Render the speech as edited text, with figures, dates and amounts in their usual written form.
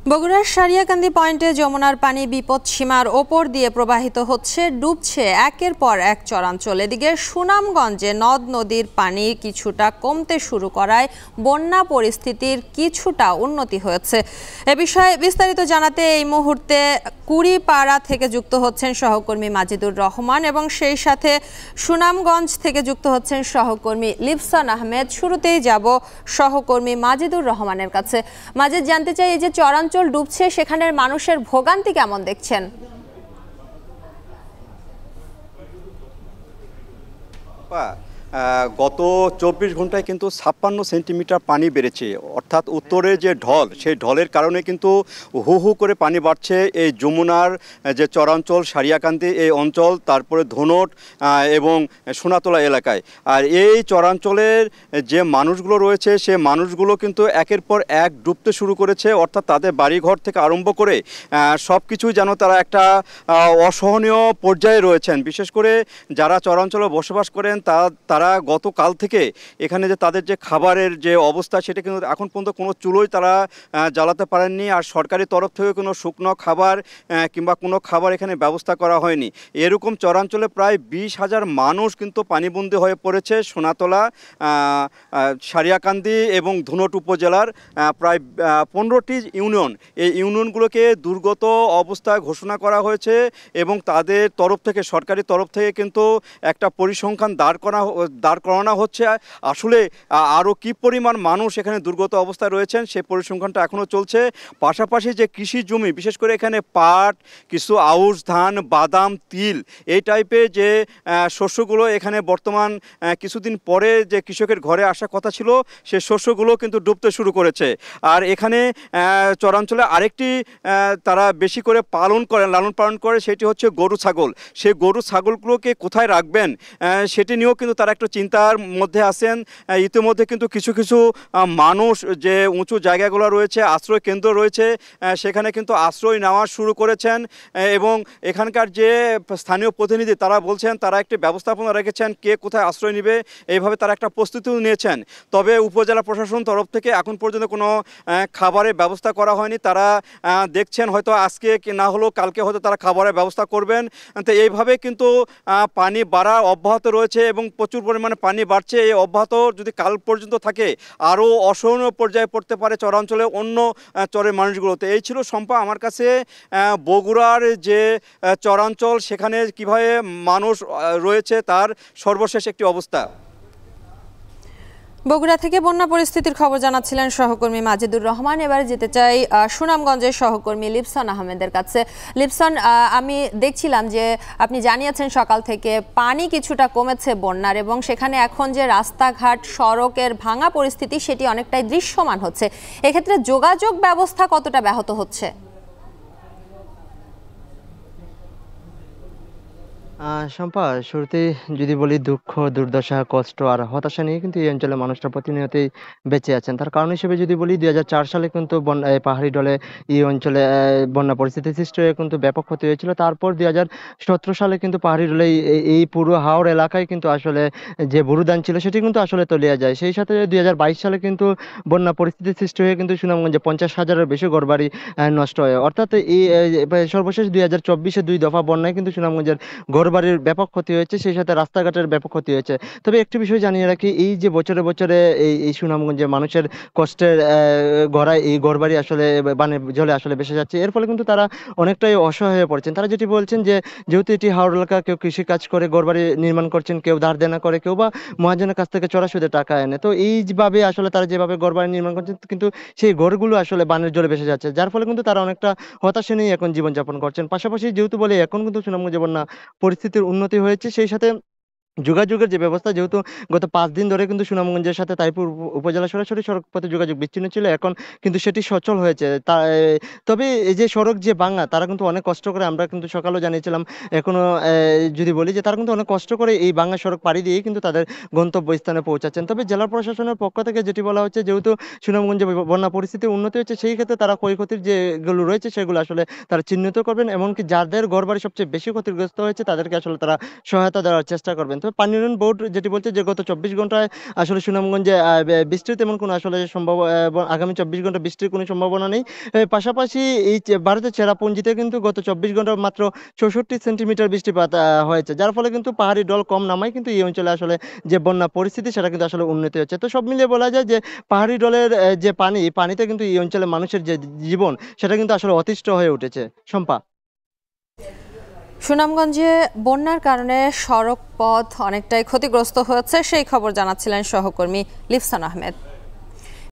বগুড়ার সারিয়াকান্দি পয়েন্টে যমুনার পানি বিপদসীমার ওপর দিয়ে প্রবাহিত হচ্ছে, ডুবছে একের পর এক চরাঞ্চল। এদিকে সুনামগঞ্জে নদ নদীর পানি কিছুটা কমতে শুরু করায় বন্যা পরিস্থিতির কিছুটা উন্নতি হয়েছে। এ বিষয়ে বিস্তারিত জানাতে এই মুহূর্তে কুড়িপাড়া থেকে যুক্ত হচ্ছেন সহকর্মী মাজিদুর রহমান এবং সেই সাথে সুনামগঞ্জ থেকে যুক্ত হচ্ছেন সহকর্মী লিপসান আহমেদ। শুরুতেই যাব সহকর্মী মাজিদুর রহমানের কাছে। মাজিদ, জানতে চাই, এই যে চরাঞ্চল ডুবছে সেখানের মানুষের ভোগান্তি কেমন দেখছেন? গত ২৪ ঘন্টায় কিন্তু ৫৬ সেন্টিমিটার পানি বেড়েছে। অর্থাৎ উত্তরের যে ঢল, সেই ঢলের কারণে কিন্তু হু হু করে পানি বাড়ছে এই যমুনার যে চরাঞ্চল সারিয়াকান্দি এই অঞ্চল, তারপরে ধনট এবং সোনাতলা এলাকায়। আর এই চরাঞ্চলের যে মানুষগুলো রয়েছে সে মানুষগুলো কিন্তু একের পর এক ডুবতে শুরু করেছে। অর্থাৎ তাদের বাড়িঘর থেকে আরম্ভ করে সব কিছুই যেন তারা একটা অসহনীয় পর্যায়ে রয়েছেন। বিশেষ করে যারা চরাঞ্চলে বসবাস করেন তারা গতকাল থেকে এখানে যে তাদের যে খাবারের যে অবস্থা, সেটা কিন্তু এখন পর্যন্ত কোনো চুলোই তারা জ্বালাতে পারেননি। আর সরকারি তরফ থেকে কোনো শুকনো খাবার কিংবা কোনো খাবার এখানে ব্যবস্থা করা হয়নি। এরকম চরাঞ্চলে প্রায় ২০,০০০ মানুষ কিন্তু পানিবন্দী হয়ে পড়েছে। সোনাতলা, সারিয়াকান্দি এবং ধুনট উপজেলার প্রায় ১৫টি ইউনিয়ন, এই ইউনিয়নগুলোকে দুর্গত অবস্থায় ঘোষণা করা হয়েছে এবং তাদের তরফ থেকে, সরকারি তরফ থেকে কিন্তু একটা পরিসংখ্যান দাঁড় করানো হচ্ছে। আসলে আরও কি পরিমাণ মানুষ এখানে দুর্গত অবস্থায় রয়েছেন সেই পরিসংখ্যানটা এখনও চলছে। পাশাপাশি যে কৃষি জমি, বিশেষ করে এখানে পাট, কিছু আউশ ধান, বাদাম, তিল, এই টাইপের যে শস্যগুলো এখানে বর্তমান কিছুদিন পরে যে কৃষকের ঘরে আসার কথা ছিল, সে শস্যগুলো কিন্তু ডুবতে শুরু করেছে। আর এখানে চরাঞ্চলে আরেকটি তারা বেশি করে লালন পালন করে, সেটি হচ্ছে গরু ছাগল। সেই গরু ছাগলগুলোকে কোথায় রাখবেন সেটি নিয়েও কিন্তু তারা একটু চিন্তার মধ্যে আছেন। ইতিমধ্যে কিন্তু কিছু কিছু মানুষ যে উঁচু জায়গাগুলো রয়েছে, আশ্রয় কেন্দ্র রয়েছে, সেখানে কিন্তু আশ্রয় নেওয়া শুরু করেছেন এবং এখানকার যে স্থানীয় প্রতিনিধি তারা বলছেন তারা একটি ব্যবস্থাপনা রেখেছেন কে কোথায় আশ্রয় নেবে, এইভাবে তারা একটা প্রস্তুতিও নিয়েছেন। তবে উপজেলা প্রশাসন তরফ থেকে এখন পর্যন্ত কোনো খাবারের ব্যবস্থা করা হয়নি। তারা দেখছেন হয়তো আজকে না হলেও কালকে হয়তো তারা খাবারের ব্যবস্থা করবেন। তো এইভাবে কিন্তু পানি বাড়া অব্যাহত রয়েছে এবং প্রচুর পরিমাণে পানি বাড়ছে। এই অব্যাহত যদি কাল পর্যন্ত থাকে আরও অসহনীয় পর্যায়ে পড়তে পারে চরাঞ্চলে অন্য চরের মানুষগুলোতে। এই ছিল শম্পা আমার কাছে বগুড়ার যে চরাঞ্চল, সেখানে কিভাবে মানুষ রয়েছে তার সর্বশেষ একটি অবস্থা। বগুড়া থেকে বন্যা পরিস্থিতির খবর জানাচ্ছিলেন সহকর্মী মাজিদুর রহমান। এবারে যেতে চাই সুনামগঞ্জের সহকর্মী লিপসান আহমেদের কাছে। লিপসান, আমি দেখছিলাম যে আপনি জানিয়েছেন সকাল থেকে পানি কিছুটা কমেছে বন্যার এবং সেখানে এখন যে রাস্তাঘাট সড়কের ভাঙা পরিস্থিতি সেটি অনেকটাই দৃশ্যমান হচ্ছে। এক্ষেত্রে যোগাযোগ ব্যবস্থা কতটা ব্যাহত হচ্ছে? শম্পা, শুরুতেই যদি বলি, দুঃখ, দুর্দশা, কষ্ট আর হতাশা নিয়ে কিন্তু এই অঞ্চলের মানুষরা প্রতিনিয়তই বেঁচে আছেন। তার কারণ হিসেবে যদি বলি, ২০০৪ সালে কিন্তু পাহাড়ি ঢলে এই অঞ্চলে বন্যা পরিস্থিতি সৃষ্টি হয়ে কিন্তু ব্যাপক ক্ষতি হয়েছিল। তারপর ২০১৭ সালে কিন্তু পাহাড়ি ঢলে এই পুরো হাওড় এলাকায় কিন্তু আসলে যে বুরুদান ছিল সেটি কিন্তু আসলে তলিয়ে যায়। সেই সাথে ২০২২ সালে কিন্তু বন্যা পরিস্থিতি সৃষ্টি হয়ে কিন্তু সুনামগঞ্জে ৫০,০০০-এর বেশি ঘরবাড়ি নষ্ট হয়। অর্থাৎ এই সর্বশেষ ২০২৪-এ ২ দফা বন্যায় কিন্তু সুনামগঞ্জের ঘরবাড়ির ব্যাপক ক্ষতি হয়েছে, সেই সাথে রাস্তাঘাটের ব্যাপক ক্ষতি হয়েছে। তবে একটি বিষয় জানিয়ে রাখি, এই যে বছরে বছরে এই সুনামগঞ্জে মানুষের কষ্টের গড়ায় এই ঘরবাড়ি আসলে বানের জলে আসলে ভেসে যাচ্ছে। এর ফলে কিন্তু তারা অনেকটাই অসহায় হয়ে পড়ছেন। তারা যেটি বলছেন যে যেহেতু এটি হাওড় এলাকা, কেউ কৃষিকাজ করে ঘরবাড়ি নির্মাণ করছেন, কেউ ধার দেনা করে, কেউ বা মহাজনের কাছ থেকে চড়া সুদে টাকা এনে। তো এইভাবে আসলে তারা যেভাবে ঘরবাড়ি নির্মাণ করছেন কিন্তু সেই ঘরগুলো আসলে বানের জলে ভেসে যাচ্ছে, যার ফলে কিন্তু তারা অনেকটা হতাশা নিয়ে এখন জীবনযাপন করছেন। পাশাপাশি যেহেতু বলে এখন কিন্তু সুনামগঞ্জে বন্যা পরিস্থিতির উন্নতি হয়েছে, সেই সাথে যোগাযোগের যে ব্যবস্থা, যেহেতু গত ৫ দিন ধরে কিন্তু সুনামগঞ্জের সাথে তাইপুর উপজেলা সরাসরি সড়ক পথে যোগাযোগ বিচ্ছিন্ন ছিল, এখন কিন্তু সেটি সচল হয়েছে। তবে এই যে সড়ক যে ভাঙা, তারা কিন্তু অনেক কষ্ট করে, আমরা কিন্তু সকালেও জানিয়েছিলাম, এখনো যদি বলি যে তারা কিন্তু অনেক কষ্ট করে এই ভাঙা সড়ক পাড়ি দিয়েই কিন্তু তাদের গন্তব্যস্থানে পৌঁছাচ্ছেন। তবে জেলা প্রশাসনের পক্ষ থেকে যেটি বলা হচ্ছে, যেহেতু সুনামগঞ্জে বন্যা পরিস্থিতি উন্নতি হচ্ছে, সেই ক্ষেত্রে তারা ক্ষয়ক্ষতির যেগুলো রয়েছে সেগুলো আসলে তারা চিহ্নিত করবেন, এমনকি যাদের ঘরবাড়ি সবচেয়ে বেশি ক্ষতিগ্রস্ত হয়েছে তাদেরকে আসলে তারা সহায়তা দেওয়ার চেষ্টা করবেন। তবে পানি উন্নয়ন বোর্ড যেটি বলছে যে গত 24 ঘন্টায় আসলে সুনামগঞ্জে বৃষ্টির তেমন কোনো আসলে আগামী 24 ঘন্টা বৃষ্টির কোনো সম্ভাবনা নেই। পাশাপাশি এই ভারতের চেরাপুঞ্জিতে কিন্তু গত 24 ঘন্টায় মাত্র 64 সেন্টিমিটার বৃষ্টিপাত হয়েছে, যার ফলে কিন্তু পাহাড়ি ঢল কম নামায় কিন্তু এই অঞ্চলে আসলে যে বন্যা পরিস্থিতি সেটা কিন্তু আসলে উন্নতি হচ্ছে। তো সব মিলিয়ে বলা যায় যে পাহাড়ি ঢলের যে পানিতে কিন্তু এই অঞ্চলে মানুষের যে জীবন সেটা কিন্তু আসলে অতিষ্ঠ হয়ে উঠেছে। শম্পা। সুনামগঞ্জে বন্যার কারণে সড়ক পথ অনেকটাই ক্ষতিগ্রস্ত হয়েছে, সেই খবর জানাচ্ছিলেন সহকর্মী লিফসান আহমেদ।